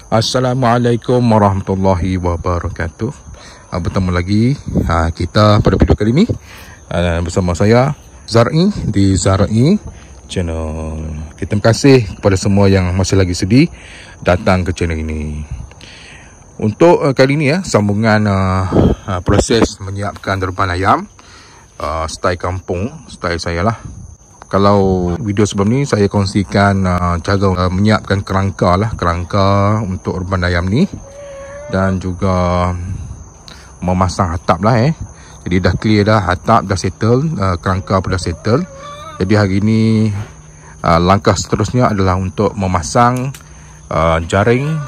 Assalamualaikum warahmatullahi wabarakatuh. Bertemu lagi kita pada video kali ini bersama saya Zar'i di Zar'i Channel. Terima kasih kepada semua yang masih lagi sudi datang ke channel ini. Untuk kali ini sambungan proses menyiapkan reban ayam style kampung, style saya lah. Kalau video sebelum ni saya kongsikan cara menyiapkan kerangka untuk reban ayam ni, dan juga memasang atap lah. Jadi dah clear dah, atap dah settle, kerangka pun dah settle. Jadi hari ni langkah seterusnya adalah untuk memasang jaring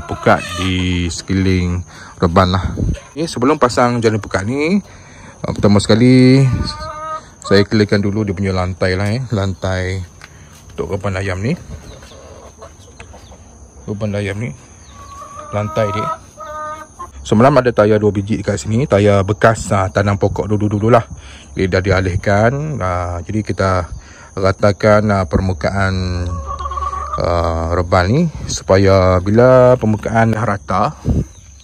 pukat di sekeliling reban lah. Sebelum pasang jaring pukat ni, pertama sekali saya clearkan dulu dia punya lantai lah. Lantai untuk reban ayam ni. Reban ayam ni, lantai dia. Semalam ada tayar 2 biji dekat sini, tayar bekas tanam pokok dulu lah. Jadi dah dialihkan. Jadi kita ratakan permukaan reban ni supaya bila permukaan rata,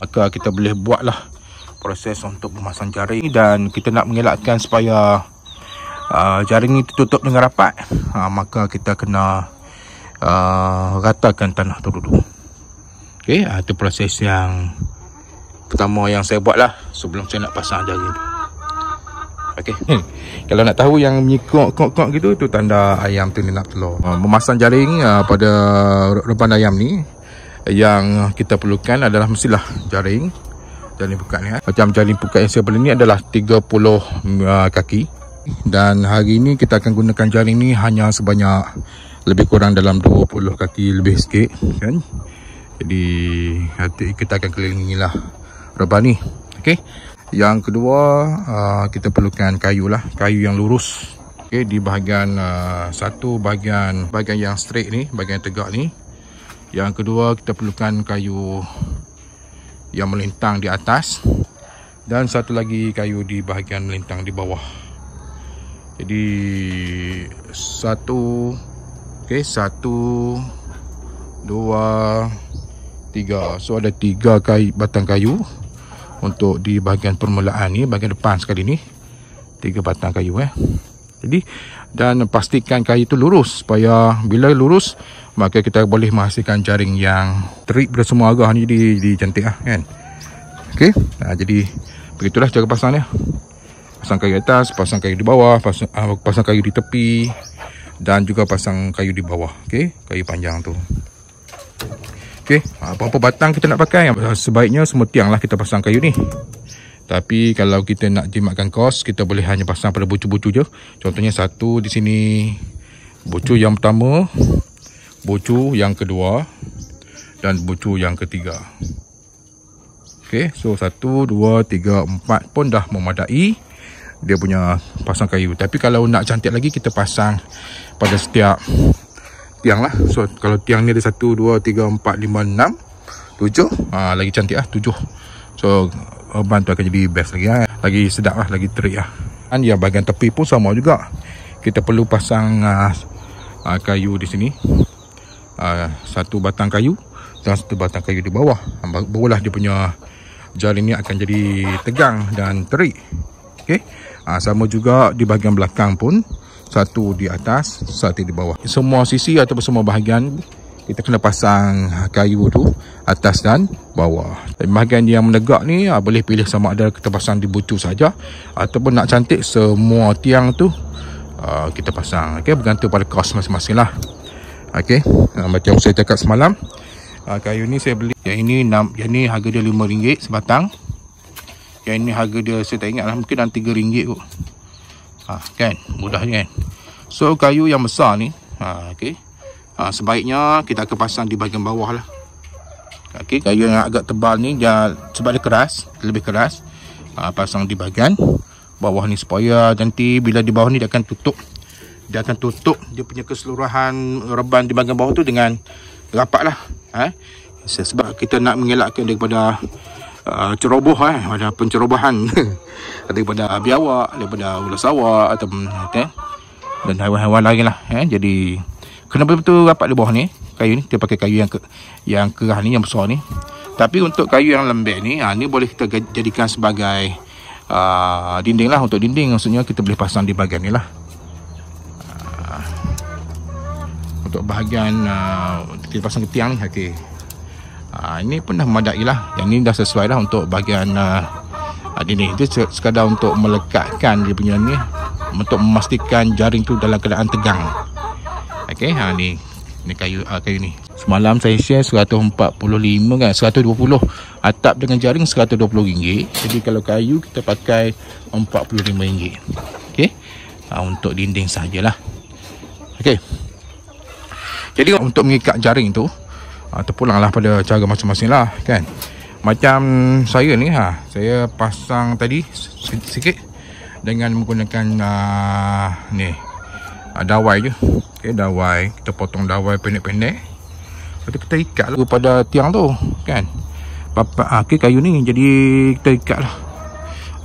maka kita boleh buatlah proses untuk memasang jaring. Dan kita nak mengelakkan supaya jaring ni tertutup dengan rapat, maka kita kena ratakan tanah tu dulu. Okey, itu proses yang pertama yang saya buat lah sebelum saya nak pasang jaring tu. Okey, kalau nak tahu yang menyikok gitu, tu tanda ayam tu ni nak telur. Memasang jaring pada reban ayam ni, yang kita perlukan adalah mestilah jaring pukat ni. Macam jaring pukat yang saya beli ni adalah 30 kaki. Dan hari ini kita akan gunakan jaring ni hanya sebanyak lebih kurang dalam 20 kaki lebih sikit kan. Jadi kita akan kelilingi lah reban ni. Okey. Yang kedua, kita perlukan kayu lah, kayu yang lurus. Okey, di bahagian satu bahagian yang straight ni, bahagian tegak ni. Yang kedua, kita perlukan kayu yang melintang di atas, dan satu lagi kayu di bahagian melintang di bawah. Jadi satu, dua, tiga. So ada 3 batang kayu untuk di bahagian permulaan ni, bahagian depan sekali ni. 3 batang kayu Jadi, dan pastikan kayu tu lurus, supaya bila lurus maka kita boleh menghasilkan jaring yang terik pada semua arah ni. Jadi cantik lah kan. Okey, jadi begitulah cara pasangnya. Pasang kayu atas, pasang kayu di bawah, pasang kayu di tepi, dan juga pasang kayu di bawah. Okey, kayu panjang tu. Okey, apa-apa batang kita nak pakai, sebaiknya semua tiang lah kita pasang kayu ni. Tapi kalau kita nak jimatkan kos, kita boleh hanya pasang pada bucu-bucu je. Contohnya satu di sini, bucu yang pertama, bucu yang kedua, dan bucu yang ketiga. Okey, so 1, 2, 3, 4 pun dah memadai dia punya pasang kayu. Tapi kalau nak cantik lagi, kita pasang pada setiap tiang lah. So kalau tiang ni ada 1, 2, 3, 4, 5, 6, 7, lagi cantik lah 7. So reban tu akan jadi best lagi lagi sedap lah, lagi terik lah. Dan yang bahagian tepi pun sama juga, kita perlu pasang kayu di sini, 1 batang kayu dan 1 batang kayu di bawah. Barulah dia punya jaring ni akan jadi tegang dan terik. Okey, sama juga di bahagian belakang pun, 1 di atas, 1 di bawah. Semua sisi ataupun semua bahagian kita kena pasang kayu tu atas dan bawah. Dan bahagian yang menegak ni boleh pilih sama ada kita pasang di bucu saja, ataupun nak cantik semua tiang tu kita pasang. Okey, bergantung pada kos masing-masing lah. Okey, macam saya cakap semalam, kayu ni saya beli, yang ini harga dia RM5 sebatang. Yang ini harga dia saya tak ingat lah, mungkin dalam RM3 kot. Kan, mudah kan. So kayu yang besar ni, okey, sebaiknya kita akan pasang di bahagian bawah lah. Okey, kayu yang agak tebal ni dia, sebab dia keras, lebih keras, pasang di bahagian bawah ni, supaya nanti bila di bawah ni dia akan tutup dia punya keseluruhan reban di bahagian bawah tu dengan rapat lah. Sebab kita nak mengelakkan daripada ceroboh, ada pencerobohan daripada biawak, daripada ular sawak ataupun dan haiwan-haiwan lain lah. Jadi kena betul-betul rapat di bawah ni. Kayu ni kita pakai kayu yang kerah ni, yang besar ni. Tapi untuk kayu yang lembek ni, ni boleh kita jadikan sebagai dinding lah. Untuk dinding maksudnya kita boleh pasang di bahagian ni lah. Untuk bahagian kita pasang ke tiang ni. Okey. Ini pun dah memadai lah. Yang ni dah sesuai lah untuk bahagian dinding. Itu sekadar untuk melekatkan dia punya ni, untuk memastikan jaring tu dalam keadaan tegang. Okey, ni kayu ni. Semalam saya share 145 kan, 120. Atap dengan jaring RM120. Jadi kalau kayu kita pakai RM45. Okey. Untuk dinding sajalah. Okey. Jadi untuk mengikat jaring tu, terpulanglah pada cara masing-masing lah kan. Macam saya ni, saya pasang tadi sikit dengan menggunakan ni dawai je. Okay, dawai, kita potong dawai pendek-pendek, lepas tu kita ikat lah pada tiang tu kan. Okay, kayu ni jadi kita ikat lah,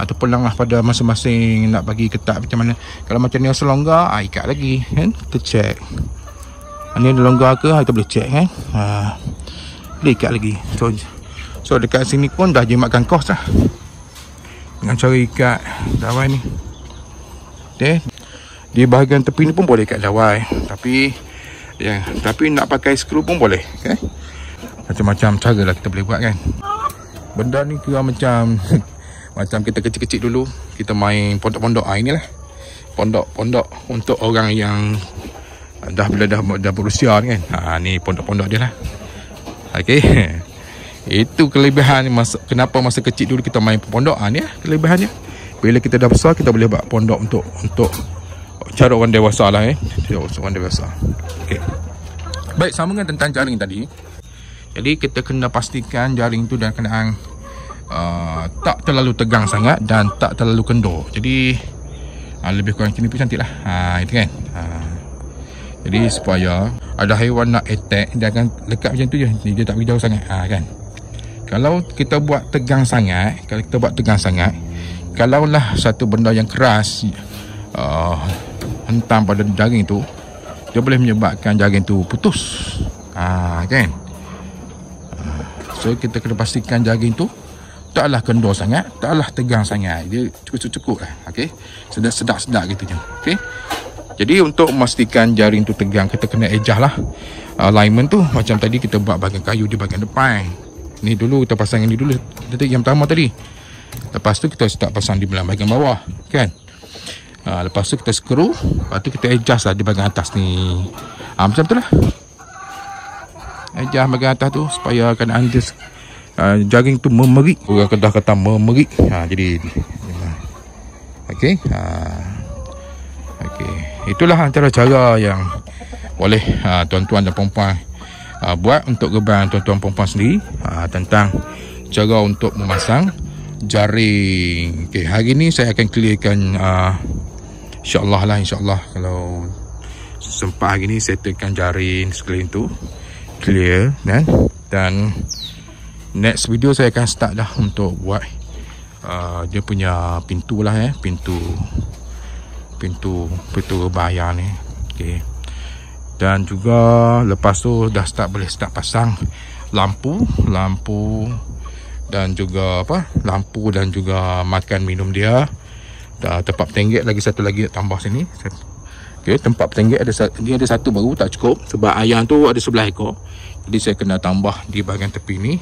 ataupun lah pada masing-masing nak bagi ketat macam mana. Kalau macam ni rasa longgar, ikat lagi kan. Kita check ni ada longgar ke, kita boleh check kan. Boleh ikat lagi. So dekat sini pun dah jimatkan kos lah dengan cara ikat dawai ni. Okay. Di bahagian tepi ni pun boleh ikat dawai, tapi nak pakai skru pun boleh. Okay. Macam-macam cara lah kita boleh buat kan. Benda ni kira macam macam kita kecil-kecil dulu kita main pondok-pondok. Inilah pondok-pondok untuk orang yang dah berusia kan. Ni pondok-pondok dia lah. Okey. Itu kelebihan kenapa masa kecil dulu kita main pondok. Ni lah kelebihannya. Bila kita dah besar, kita boleh buat pondok untuk cara orang dewasa lah orang dewasa. Okey. Baik, sambungan tentang jaring tadi. Jadi kita kena pastikan jaring tu dalam keadaan tak terlalu tegang sangat dan tak terlalu kendor. Jadi lebih kurang macam ni pun cantik lah. Itu kan. Jadi supaya ada haiwan nak attack, dia akan lekat macam tu je. Dia tak pergi jauh sangat. Kan. Kalau kita buat tegang sangat, kalaulah satu benda yang keras hentam pada jaring tu, dia boleh menyebabkan jaring tu putus. Kan. So kita kena pastikan jaring tu taklah kendor sangat, taklah tegang sangat. Dia cukup-cukup lah. Okey. Sedap-sedap gitu je. Okey. Jadi untuk memastikan jaring tu tegang, kita kena adjust lah alignment tu. Macam tadi kita buat bahagian kayu di bahagian depan. Ni dulu kita pasang ini dulu, yang pertama tadi. Lepas tu kita start pasang di bahagian bawah kan. Lepas tu kita skru, lepas tu kita adjust lah di bahagian atas ni. Macam tu lah. Adjust bahagian atas tu supaya keadaan jaring tu memerik. Orang Kedah kata memerik. Jadi okey. Okey. Itulah antara cara yang boleh tuan-tuan dan puan-puan buat untuk geban tuan-tuan puan-puan sendiri tentang cara untuk memasang jaring. Okey, hari ni saya akan clearkan insya-Allah kalau sempat hari ni settlekan jaring sekeliling tu clear dan next video saya akan start dah untuk buat dia punya pintu lah pintu rebaya ni. Okey. Dan juga lepas tu dah boleh start pasang lampu dan juga lampu dan juga makan minum dia. Tempat petenggek lagi satu lagi tambah sini. Okey, tempat petenggek dia ada satu baru, tak cukup sebab ayam tu ada 11 ekor. Jadi saya kena tambah di bahagian tepi ni.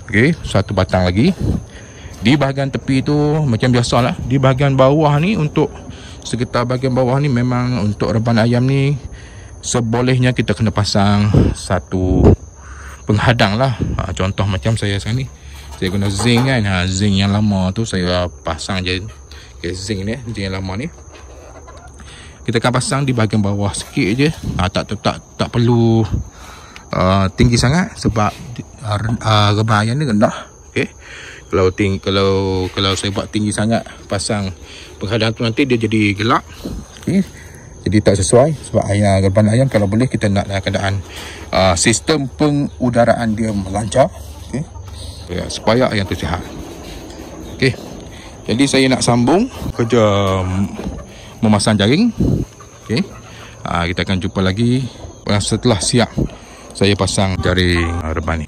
Okey, satu batang lagi. Di bahagian tepi tu macam biasalah. Di bahagian bawah ni, untuk sekitar bahagian bawah ni memang untuk reban ayam ni sebolehnya kita kena pasang satu penghadang lah. Contoh macam saya sekarang ni, saya guna zinc kan. Zinc yang lama tu saya pasang je. Okay, zinc yang lama ni kita akan pasang di bahagian bawah sikit je. Tak perlu tinggi sangat sebab reban ayam ni rendah. Okay. Kalau saya buat tinggi sangat pasang penghadang tu, nanti dia jadi gelap. Okay. Jadi tak sesuai sebab reban ayam kalau boleh kita nak dalam keadaan sistem pengudaraan dia melancar. Okay. Supaya ayam tu sihat. Okay. Jadi saya nak sambung kerja memasang jaring. Okay. Kita akan jumpa lagi setelah siap saya pasang jaring rebah ni.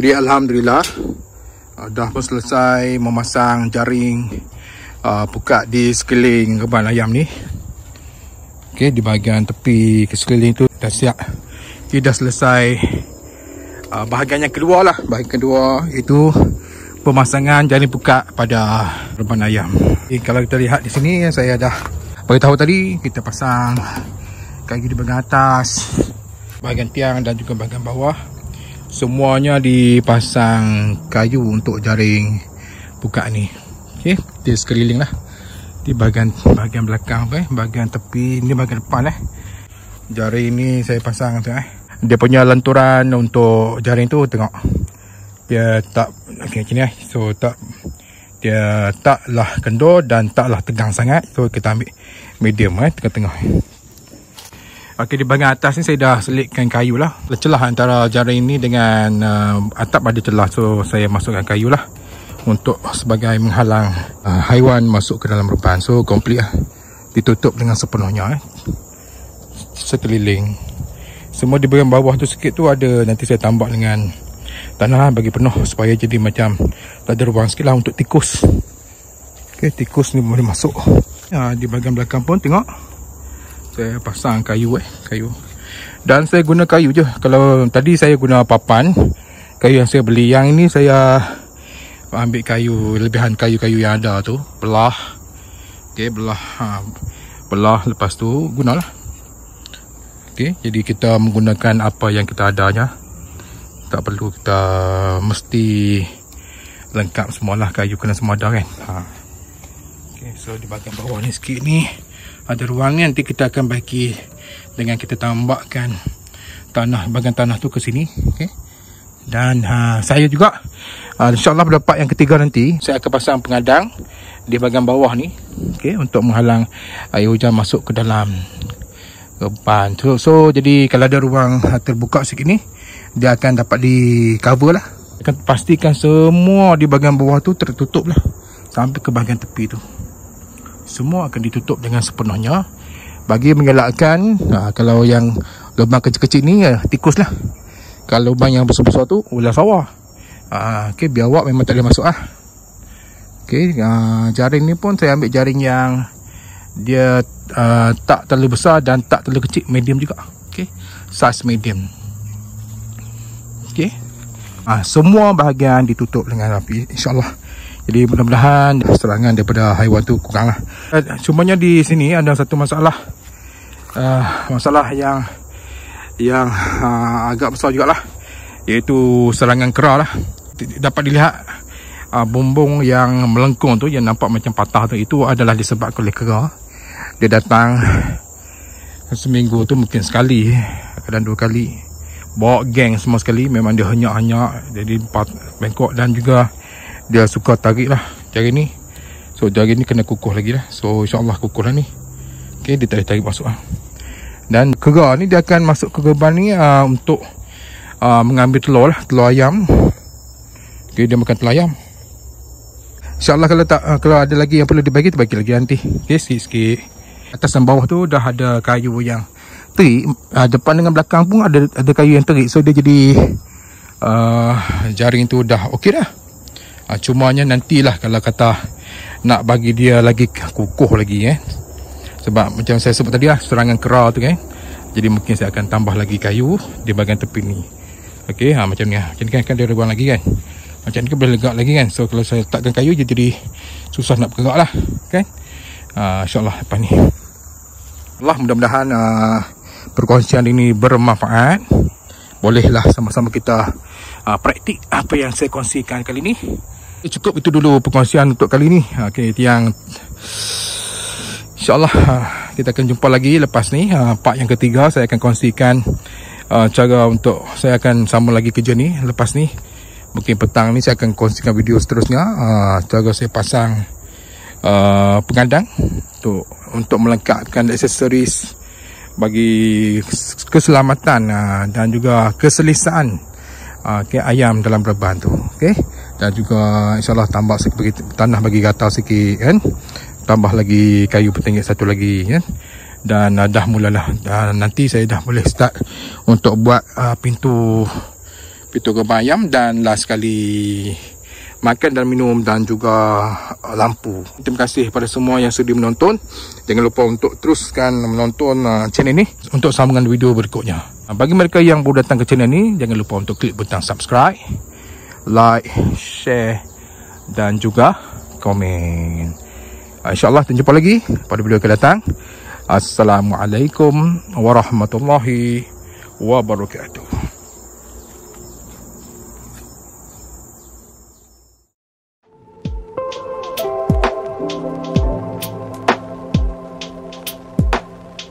Jadi alhamdulillah dah pun selesai memasang jaring pukat di sekeliling reban ayam ni. Okey, di bahagian tepi ke sekeliling tu dah siap. Kita dah selesai bahagian yang kedua lah. Bahagian kedua itu pemasangan jaring pukat pada reban ayam. Okay, kalau kita lihat di sini saya dah beritahu tadi, kita pasang kayu di bahagian atas, bahagian tiang dan juga bahagian bawah. Semuanya dipasang kayu untuk jaring pukat ni. Okey, di sekeliling lah. Di bahagian belakang bahagian tepi ni, bahagian depan jaring ni saya pasang tu Dia punya lenturan untuk jaring tu tengok. Dia tak macam ni So dia taklah kendor dan taklah tegang sangat. So kita ambil medium tengah-tengah. Okey, di bahagian atas ni saya dah selitkan kayu lah. Celah antara jaring ni dengan atap ada celah. So saya masukkan kayu lah untuk sebagai menghalang haiwan masuk ke dalam reban. So komplit lah. Ditutup dengan sepenuhnya sekeliling. Semua di bahagian bawah tu sikit tu ada, nanti saya tambah dengan tanah bagi penuh supaya jadi macam tak ada ruang sikit lah untuk tikus. Okey, tikus ni boleh masuk. Di bahagian belakang pun tengok, saya pasang kayu dan saya guna kayu je. Kalau tadi saya guna papan, kayu yang saya beli. Yang ini saya ambil kayu, lebihan kayu-kayu yang ada tu, belah. Okey, belah lepas tu gunalah. Okey, jadi kita menggunakan apa yang kita ada je. Tak perlu kita mesti lengkap semualah, kayu kena semua ada kan. Okey, so di bahagian bawah ni sikit ni ada ruang ni, nanti kita akan baiki dengan kita tambahkan bahagian tanah tu ke sini. Okay. Dan saya juga insyaAllah pada part yang ketiga nanti saya akan pasang pengadang di bahagian bawah ni, okay, untuk menghalang air hujan masuk ke dalam reban. So jadi kalau ada ruang terbuka sikit ni, dia akan dapat di cover lah. Akan pastikan semua di bahagian bawah tu tertutup lah sampai ke bahagian tepi tu. Semua akan ditutup dengan sepenuhnya bagi mengelakkan kalau yang lubang kecil-kecil ni tikus lah. Kalau lubang yang besar-besar tu ular sawah. Okay, biawak memang tak boleh masuk Okay, jaring ni pun saya ambil jaring yang dia tak terlalu besar dan tak terlalu kecil, medium juga. Okay, size medium. Okay, semua bahagian ditutup dengan rapi, insyaAllah. Jadi mudah-mudahan serangan daripada haiwan tu kurang lah. Cumanya di sini ada satu masalah. Masalah yang agak besar jugalah, iaitu serangan kera lah. Dapat dilihat bumbung yang melengkung tu, yang nampak macam patah tu, itu adalah disebabkan oleh kera. Dia datang seminggu tu mungkin sekali, kadang 2 kali, bawa geng semua sekali. Memang dia henyak-henyak, jadi bengkok, dan juga dia suka tarik lah jaring ni. So jaring ni kena kukuh lagi lah. So insyaAllah kukuh lah ni. Okay, dia tarik masuk lah. Dan kera ni dia akan masuk ke reban ni untuk mengambil telur lah, telur ayam. Okay, dia makan telur ayam. InsyaAllah kalau ada lagi yang perlu dibagi, terbagi lagi nanti. Okay, sikit-sikit. Atas dan bawah tu dah ada kayu yang terik. Depan dengan belakang pun ada kayu yang terik. So dia jadi jaring tu dah okey dah. Cumanya nantilah kalau kata nak bagi dia lagi kukuh lagi sebab macam saya sebut tadi lah, serangan kera tu kan. Jadi mungkin saya akan tambah lagi kayu di bahagian tepi ni. Okey, macam ni kan dia rebuan lagi kan. Macam ni kan boleh legak lagi kan. So kalau saya letakkan kayu jadi susah nak bergerak lah kan. InsyaAllah lepas ni Allah, mudah-mudahan perkongsian ini bermanfaat. Bolehlah sama-sama kita praktik apa yang saya kongsikan kali ni. Cukup itu dulu perkongsian untuk kali ni. Okay, yang InsyaAllah kita akan jumpa lagi lepas ni. Part yang ketiga saya akan kongsikan cara untuk saya akan sambung lagi kerja ni lepas ni. Mungkin petang ni saya akan kongsikan video seterusnya, cara saya pasang pengadang untuk melengkapkan aksesoris bagi keselamatan dan juga keselesaan ayam dalam reban tu. Okey, dan juga insyaAllah tambah sikit tanah bagi gatal sikit kan, tambah lagi kayu petinggi satu lagi kan. Dan dah mulalah, nanti saya dah boleh start untuk buat pintu gerbang ayam, dan last sekali makan dan minum dan juga lampu. Terima kasih kepada semua yang sudi menonton. Jangan lupa untuk teruskan menonton channel ini untuk sambungan video berikutnya. Bagi mereka yang baru datang ke channel ini, jangan lupa untuk klik butang subscribe, like, share dan juga komen. InsyaAllah kita jumpa lagi pada video akan datang. Assalamualaikum warahmatullahi wabarakatuh.